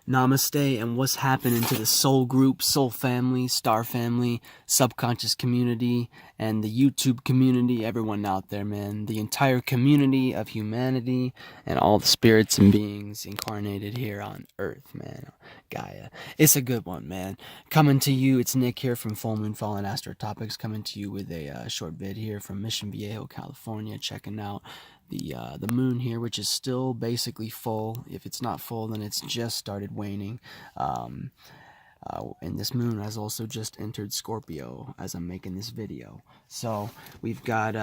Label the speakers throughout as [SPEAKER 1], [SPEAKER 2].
[SPEAKER 1] Namaste, and what's happening to the soul group, soul family, star family, subconscious community, and the YouTube community, everyone out there, man. The entire community of humanity and all the spirits and beings incarnated here on Earth, man. Gaia. It's a good one, man. Coming to you, it's Nick here from Full Moon Fallen Astro Topics, coming to you with a short vid here from Mission Viejo, California, checking out the moon here, which is still basically full. If it's not full, then it's just started waning. And this moon has also just entered Scorpio as I'm making this video. So we've got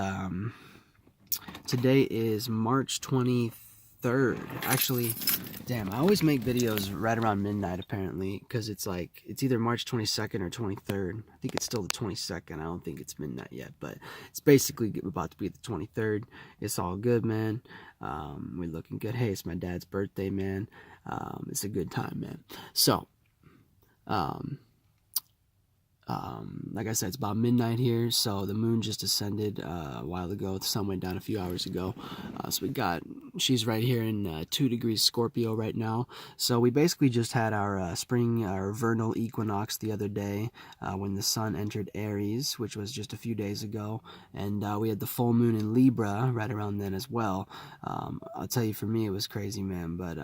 [SPEAKER 1] today is March 23rd. Actually, damn, I always make videos right around midnight apparently, because it's like it's either March 22nd or 23rd. I think it's still the 22nd. I don't think it's midnight yet, but it's basically about to be the 23rd. It's all good, man. We're looking good. Hey, it's my dad's birthday, man. It's a good time, man. So like I said, it's about midnight here, so the moon just ascended a while ago. The sun went down a few hours ago. So she's right here in 2 degrees Scorpio right now. So we basically just had our spring, our vernal equinox the other day when the sun entered Aries, which was just a few days ago. And we had the full moon in Libra right around then as well. I'll tell you, for me, it was crazy, man. But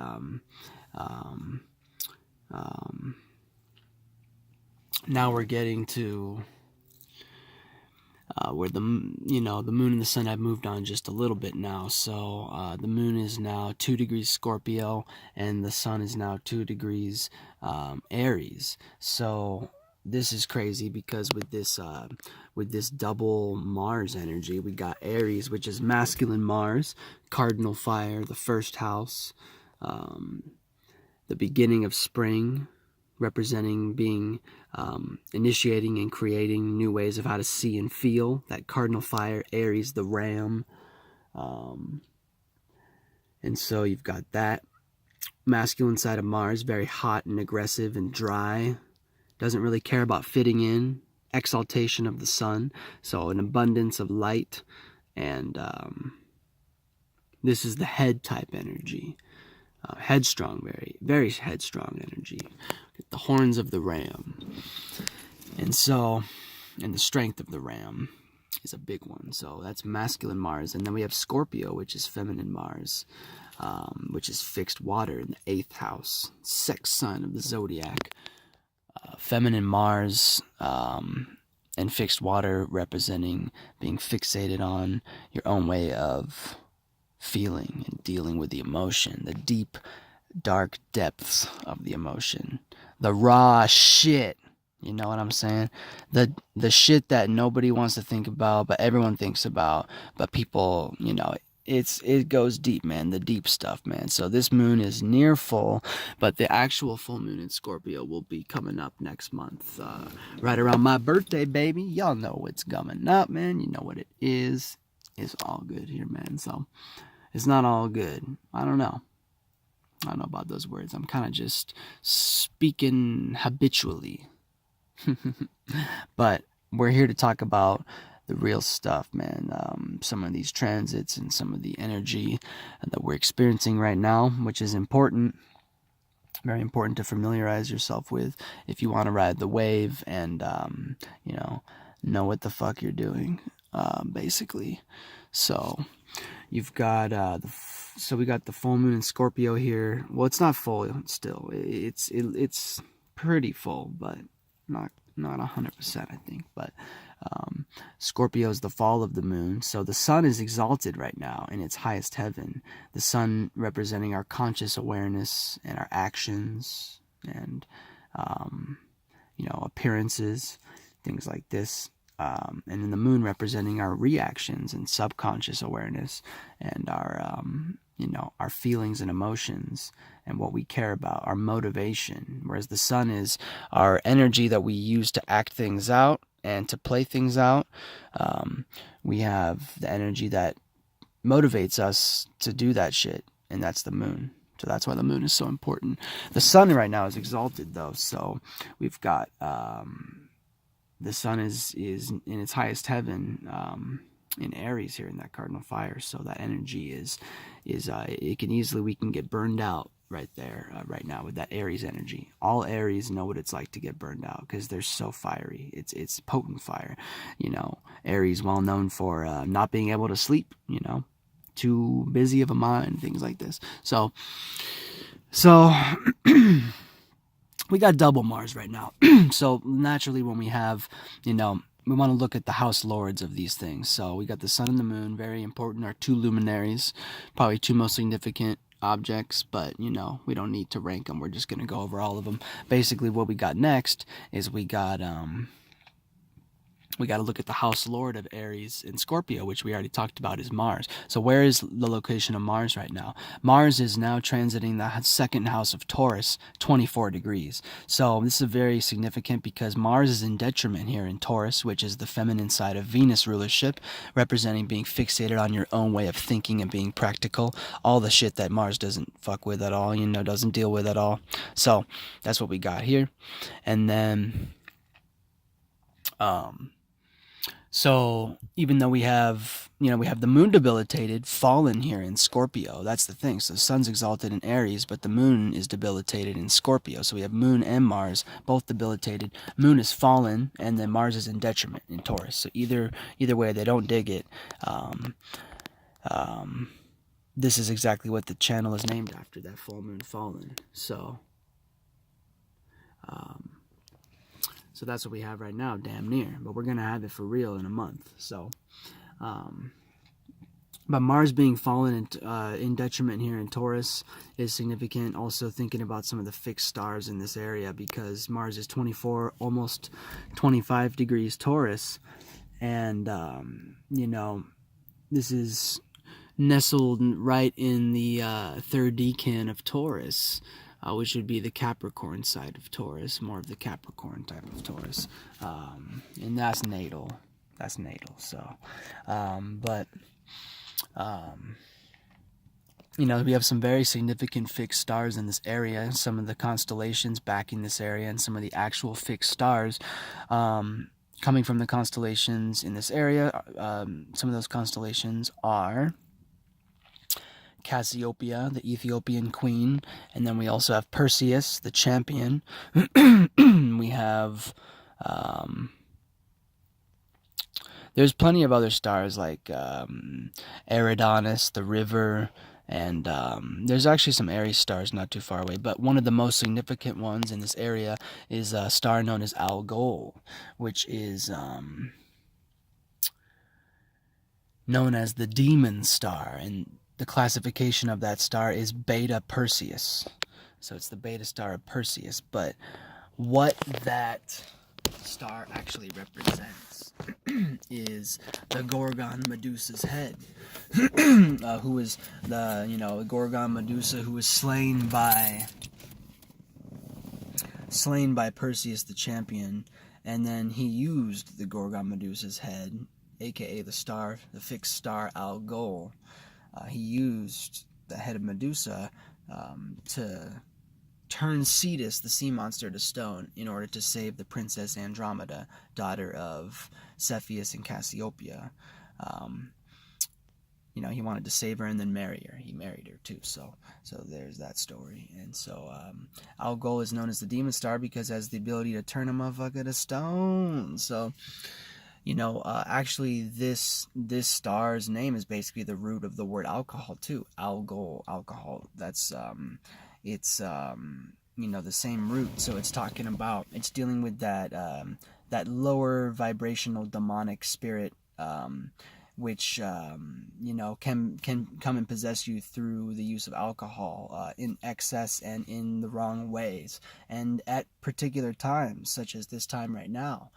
[SPEAKER 1] now we're getting to where the moon and the sun have moved on just a little bit now. So the moon is now 2 degrees Scorpio and the sun is now 2 degrees Aries. So this is crazy because with this double Mars energy, we got Aries, which is masculine Mars, cardinal fire, the first house, the beginning of spring, representing being initiating and creating new ways of how to see and feel. That cardinal fire, Aries, the ram. And so you've got that masculine side of Mars, very hot and aggressive and dry, doesn't really care about fitting in, exaltation of the sun, so an abundance of light. And this is the head type energy. Headstrong, very, very headstrong energy. The horns of the ram. And the strength of the ram is a big one. So that's masculine Mars. And then we have Scorpio, which is feminine Mars, which is fixed water in the 8th house, sex sign of the zodiac. Feminine Mars and fixed water representing being fixated on your own way of feeling and dealing with the emotion, the deep, dark depths of the emotion, the raw shit. You know what I'm saying? The shit that nobody wants to think about, but everyone thinks about. But people, it goes deep, man. The deep stuff, man. So this moon is near full, but the actual full moon in Scorpio will be coming up next month, right around my birthday, baby. Y'all know what's coming up, man. You know what it is. It's all good here, man. So it's not all good. I don't know about those words. I'm kind of just speaking habitually. But we're here to talk about the real stuff, man. Some of these transits and some of the energy that we're experiencing right now, which is important. Very important to familiarize yourself with if you want to ride the wave and, know what the fuck you're doing, basically. So you've got so we got the full moon in Scorpio here. Well, it's not full still. It's pretty full, but not 100%, I think. But Scorpio is the fall of the moon. So the sun is exalted right now in its highest heaven. The sun representing our conscious awareness and our actions and appearances, things like this. And then the moon representing our reactions and subconscious awareness and our feelings and emotions and what we care about, our motivation. Whereas the sun is our energy that we use to act things out and to play things out. We have the energy that motivates us to do that shit, and that's the moon. So that's why the moon is so important. The sun right now is exalted, though. So we've got the sun is in its highest heaven in Aries here in that cardinal fire. So that energy is we can get burned out right there right now with that Aries energy. All Aries know what it's like to get burned out because they're so fiery. It's potent fire. You know, Aries well known for not being able to sleep. You know, too busy of a mind, things like this. So we got double Mars right now. So naturally, when we have, you know, we want to look at the house lords of these things. So we got the sun and the moon, very important, our two luminaries, probably two most significant objects, but you know, we don't need to rank them. We're just going to go over all of them. Basically, what we got next is we got to look at the house lord of Aries and Scorpio, which we already talked about is Mars. So where is the location of Mars right now? Mars is now transiting the second house of Taurus, 24 degrees. So this is very significant because Mars is in detriment here in Taurus, which is the feminine side of Venus rulership, representing being fixated on your own way of thinking and being practical. All the shit that Mars doesn't fuck with at all, you know, doesn't deal with at all. So that's what we got here. And then so even though we have the moon debilitated, fallen here in Scorpio, that's the thing. So the sun's exalted in Aries, but the moon is debilitated in Scorpio. So we have moon and Mars both debilitated. Moon is fallen, and then Mars is in detriment in Taurus. So either way, they don't dig it. This is exactly what the channel is named after, that full moon fallen. So that's what we have right now, damn near. But we're going to have it for real in a month. So, but Mars being fallen in detriment here in Taurus is significant. Also thinking about some of the fixed stars in this area, because Mars is 24, almost 25 degrees Taurus. And, you know, this is nestled right in the third decan of Taurus. Which would be the Capricorn side of Taurus, more of the Capricorn type of Taurus, and that's natal. That's natal. So, you know, we have some very significant fixed stars in this area. Some of the constellations backing this area, and some of the actual fixed stars coming from the constellations in this area. Some of those constellations are Cassiopeia, the Ethiopian queen, and then we also have Perseus, the champion. We have there's plenty of other stars like Eridanus, the river, and there's actually some Aries stars not too far away, but one of the most significant ones in this area is a star known as Algol, which is known as the demon star, and the classification of that star is Beta Perseus. So it's the beta star of Perseus. But what that star actually represents is the Gorgon Medusa's head, who was the Gorgon Medusa, who was slain by Perseus the champion, and then he used the Gorgon Medusa's head, aka the fixed star Algol. He used the head of Medusa to turn Cetus, the sea monster, to stone in order to save the princess Andromeda, daughter of Cepheus and Cassiopeia. He wanted to save her and then marry her. He married her too. So there's that story. And so Algol is known as the demon star because it has the ability to turn a motherfucker to stone. So actually this star's name is basically the root of the word alcohol too. Algol, alcohol. That's it's the same root. So it's dealing with that lower vibrational demonic spirit, which can come and possess you through the use of alcohol in excess and in the wrong ways, and at particular times, such as this time right now.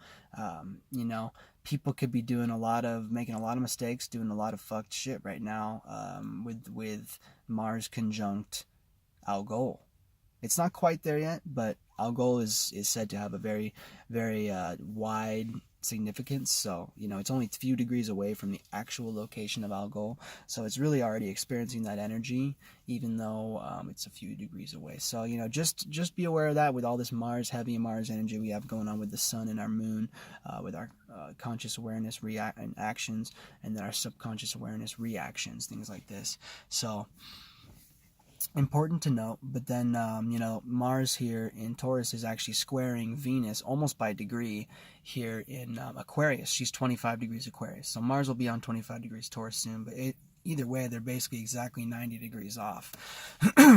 [SPEAKER 1] People could be making a lot of mistakes, doing a lot of fucked shit right now, with Mars conjunct Algol. It's not quite there yet, but Algol is said to have a very, very wide significance. So, it's only a few degrees away from the actual location of Algol. So it's really already experiencing that energy, even though it's a few degrees away. So, just be aware of that with all this heavy Mars energy we have going on with the sun and our moon, with our conscious awareness actions, and then our subconscious awareness reactions, things like this. So, Important to note. But then, Mars here in Taurus is actually squaring Venus almost by a degree here in Aquarius. She's 25 degrees Aquarius. So Mars will be on 25 degrees Taurus soon. But either way, they're basically exactly 90 degrees off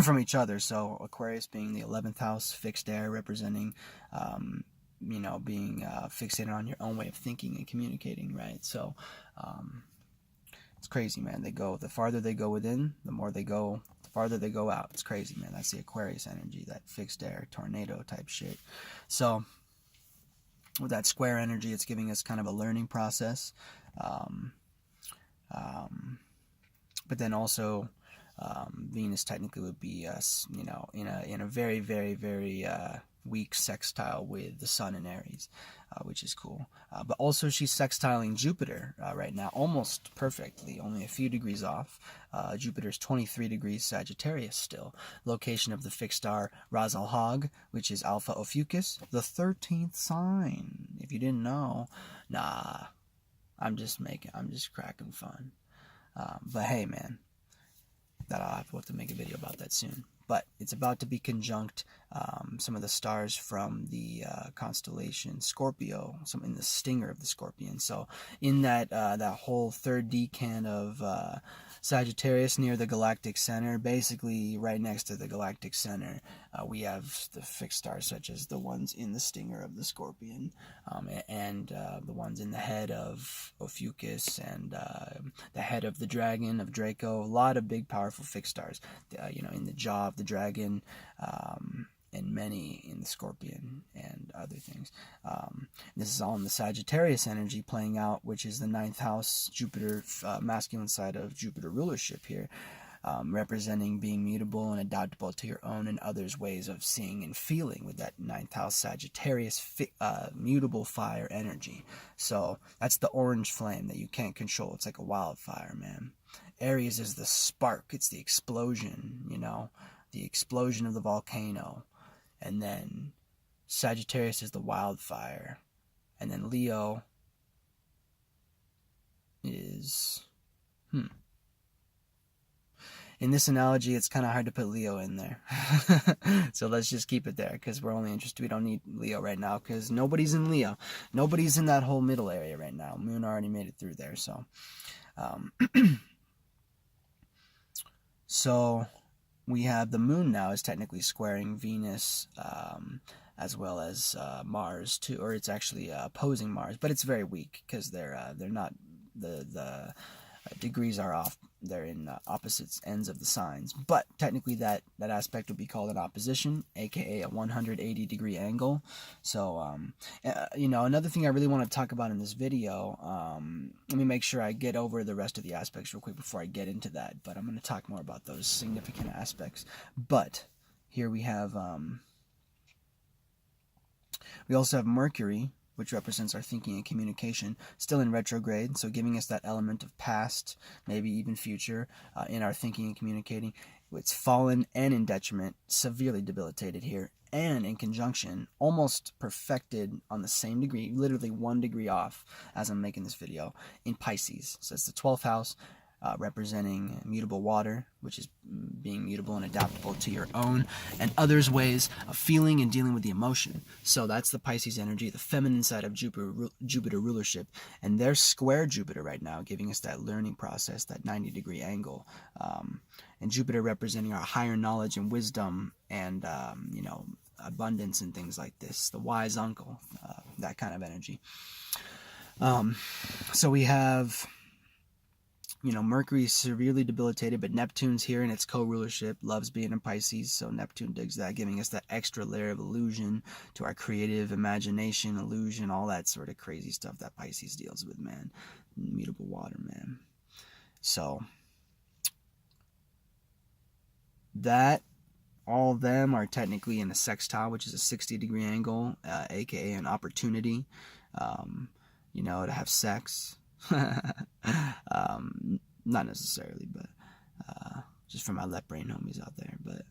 [SPEAKER 1] from each other. So Aquarius being the 11th house, fixed air, representing, being fixated on your own way of thinking and communicating, right? So it's crazy, man. The farther they go within, the farther they go out. It's crazy, man. That's the Aquarius energy, that fixed air, tornado type shit. So with that square energy, it's giving us kind of a learning process. But then also, Venus technically would be, in a very, very, very weak sextile with the Sun in Aries, which is cool. But also she's sextiling Jupiter right now, almost perfectly, only a few degrees off. Jupiter's 23 degrees Sagittarius still. Location of the fixed star Ras Al Hag, which is Alpha Ophiuchus, the 13th sign. If you didn't know, nah, I'm just cracking fun. But hey, man, I'll have to make a video about that soon. But it's about to be conjunct some of the stars from the constellation Scorpio, some in the stinger of the Scorpion. So in that whole third decan of Sagittarius near the galactic center, basically right next to the galactic center, we have the fixed stars such as the ones in the stinger of the Scorpion, and the ones in the head of Ophiuchus, and the head of the dragon of Draco. A lot of big, powerful fixed stars, in the jaw of the dragon, and many in the Scorpion and other things. This is all in the Sagittarius energy playing out, which is the 9th house, Jupiter, masculine side of Jupiter rulership here, representing being mutable and adaptable to your own and others' ways of seeing and feeling with that 9th house Sagittarius mutable fire energy. So that's the orange flame that you can't control. It's like a wildfire, man. Aries is the spark. It's the explosion, the explosion of the volcano. And then Sagittarius is the wildfire. And then Leo is... In this analogy, it's kind of hard to put Leo in there. So let's just keep it there, because we're only interested. We don't need Leo right now, because nobody's in Leo. Nobody's in that whole middle area right now. Moon already made it through there, so... So we have the moon now is technically squaring Venus, as well as Mars too, or it's actually opposing Mars, but it's very weak because they're not, the degrees are off. They're in opposite ends of the signs, but technically that aspect would be called an opposition, aka a 180 degree angle. So another thing I really want to talk about in this video, let me make sure I get over the rest of the aspects real quick before I get into that, but I'm going to talk more about those significant aspects. But here we have we also have Mercury, which represents our thinking and communication, still in retrograde, so giving us that element of past, maybe even future, in our thinking and communicating. It's fallen and in detriment, severely debilitated here, and in conjunction, almost perfected on the same degree, literally 1 degree off as I'm making this video, in Pisces. So it's the 12th house, representing mutable water, which is being mutable and adaptable to your own and others' ways of feeling and dealing with the emotion. So that's the Pisces energy, the feminine side of Jupiter rulership, and they're square Jupiter right now, giving us that learning process, that 90 degree angle, and Jupiter representing our higher knowledge and wisdom and abundance and things like this, the wise uncle, that kind of energy. So we have Mercury is severely debilitated, but Neptune's here in its co-rulership, loves being in Pisces, so Neptune digs that, giving us that extra layer of illusion to our creative imagination, illusion, all that sort of crazy stuff that Pisces deals with, man. Mutable water, man. So, all of them are technically in a sextile, which is a 60 degree angle, aka an opportunity, to have sex. Not necessarily, but just for my left brain homies out there. But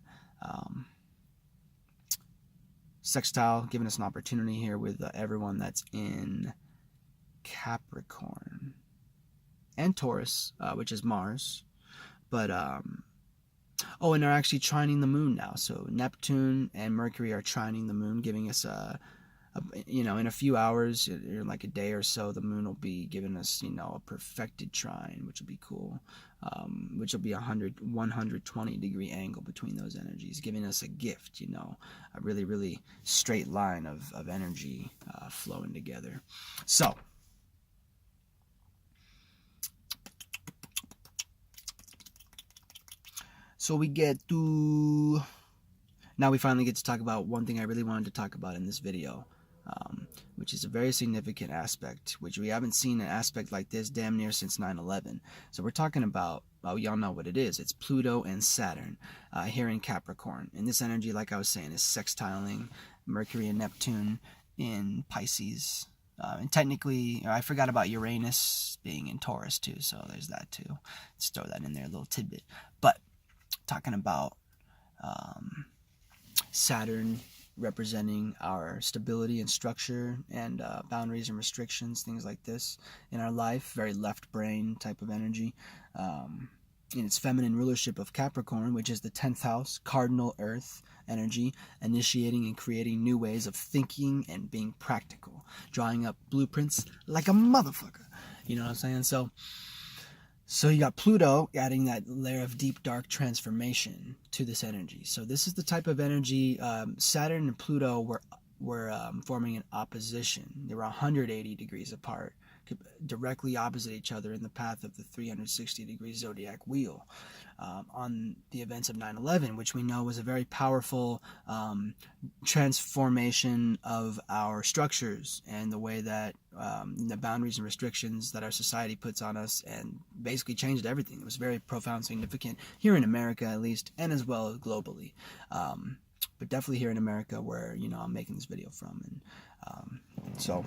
[SPEAKER 1] sextile giving us an opportunity here with everyone that's in Capricorn and Taurus, which is Mars. But Oh, and they're actually trining the moon now. So Neptune and Mercury are trining the moon, giving us in a few hours, in like a day or so, the moon will be giving us, a perfected trine, which will be cool, which will be a 120-degree angle between those energies, giving us a gift, a really, really straight line of energy flowing together. So we get to... Now we finally get to talk about one thing I really wanted to talk about in this video, which is a very significant aspect, which we haven't seen an aspect like this damn near since 9/11. So we're talking about, well, y'all know what it is. It's Pluto and Saturn here in Capricorn. And this energy, like I was saying, is sextiling Mercury and Neptune in Pisces. And technically, I forgot about Uranus being in Taurus too, so there's that too. Let's throw that in there, a little tidbit. But talking about Saturn representing our stability and structure and boundaries and restrictions, things like this in our life, very left brain type of energy. In its feminine rulership of Capricorn, which is the 10th house, cardinal earth energy, initiating and creating new ways of thinking and being practical, drawing up blueprints like a motherfucker. You know what I'm saying? So you got Pluto adding that layer of deep, dark transformation to this energy. So this is the type of energy. Saturn and Pluto were forming an opposition. They were 180 degrees apart, directly opposite each other in the path of the 360-degree zodiac wheel on the events of 9/11, which we know was a very powerful transformation of our structures and the way that the boundaries and restrictions that our society puts on us, and basically changed everything. It was very profound, significant here in America at least, and as well globally. But definitely here in America, where I'm making this video from. And so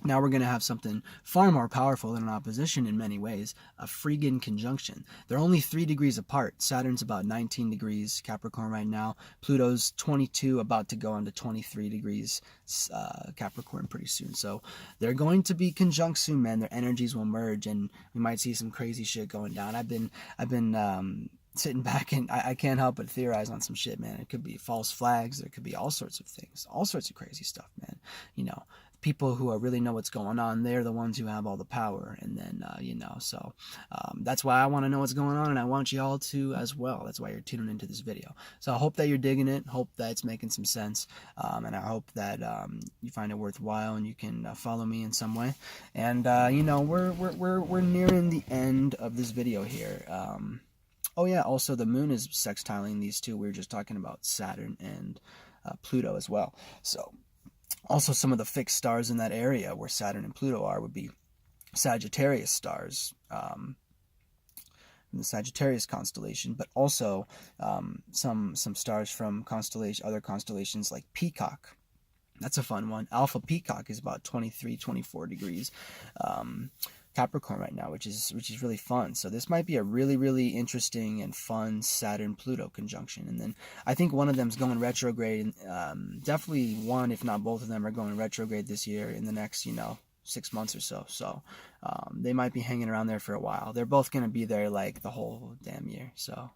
[SPEAKER 1] now we're going to have something far more powerful than an opposition in many ways, a friggin' conjunction. They're only 3 degrees apart. Saturn's about 19 degrees Capricorn right now. Pluto's 22, about to go on to 23 degrees Capricorn pretty soon. So they're going to be conjunct soon, man. Their energies will merge, and we might see some crazy shit going down. I've been sitting back, and I can't help but theorize on some shit, man. It could be false flags. There could be all sorts of things, all sorts of crazy stuff, man. People who really know what's going on, they're the ones who have all the power. And then, so that's why I want to know what's going on, and I want you all to as well. That's why you're tuning into this video. So I hope that you're digging it, hope that it's making some sense, and I hope that you find it worthwhile and you can follow me in some way. And, we're nearing the end of this video here. Oh yeah, also the moon is sextiling these two. We were just talking about Saturn and Pluto as well. So also some of the fixed stars in that area where Saturn and Pluto are would be Sagittarius stars in the Sagittarius constellation, but also some stars from other constellations like Peacock. That's a fun one. Alpha Peacock is about 23, 24 degrees Capricorn right now, which is really fun. So this might be a really, really interesting and fun Saturn-Pluto conjunction. And then I think one of them's going retrograde. Definitely one, if not both of them, are going retrograde this year in the next, 6 months or so. So they might be hanging around there for a while. They're both going to be there like the whole damn year. So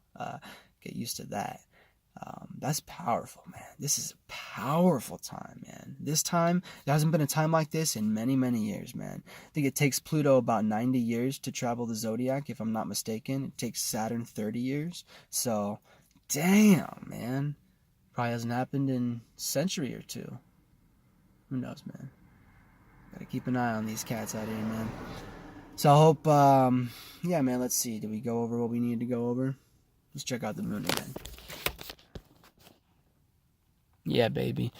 [SPEAKER 1] get used to that. That's powerful, man. This is a powerful time, man. This time, there hasn't been a time like this in many, many years, man. I think it takes Pluto about 90 years to travel the zodiac, if I'm not mistaken. It takes Saturn 30 years. So, damn, man. Probably hasn't happened in a century or two. Who knows, man. Gotta keep an eye on these cats out here, man. So I hope, yeah, man, let's see. Did we go over what we needed to go over? Let's check out the moon again. Yeah, baby.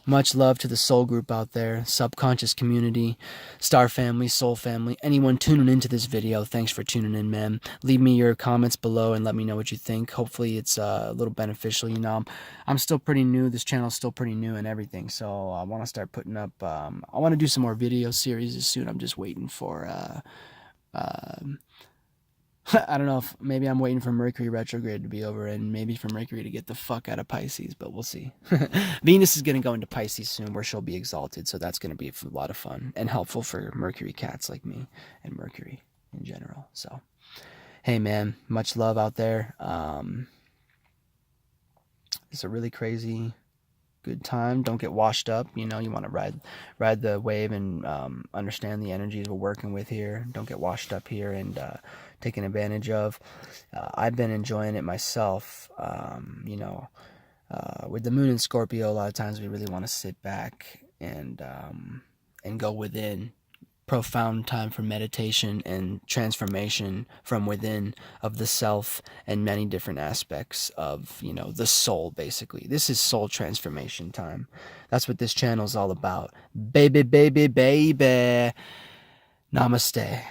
[SPEAKER 1] Much love to the soul group out there, subconscious community, star family, soul family, anyone tuning into this video. Thanks for tuning in, man. Leave me your comments below and let me know what you think. Hopefully it's a little beneficial. I'm still pretty new. This channel's still pretty new and everything, so I want to start putting up, I want to do some more video series soon. I'm just waiting for, I don't know if maybe I'm waiting for Mercury retrograde to be over and maybe for Mercury to get the fuck out of Pisces, but we'll see. Venus is going to go into Pisces soon where she'll be exalted, so that's going to be a lot of fun and helpful for Mercury cats like me and Mercury in general. So, hey man, much love out there. It's a really crazy good time. Don't get washed up. You know, you want to ride the wave and understand the energies we're working with here. Don't get washed up here and taken advantage of. I've been enjoying it myself. With the moon in Scorpio, a lot of times we really want to sit back and go within. Profound time for meditation and transformation from within of the self and many different aspects of, the soul, basically. This is soul transformation time. That's what this channel is all about. Baby, baby, baby. Namaste.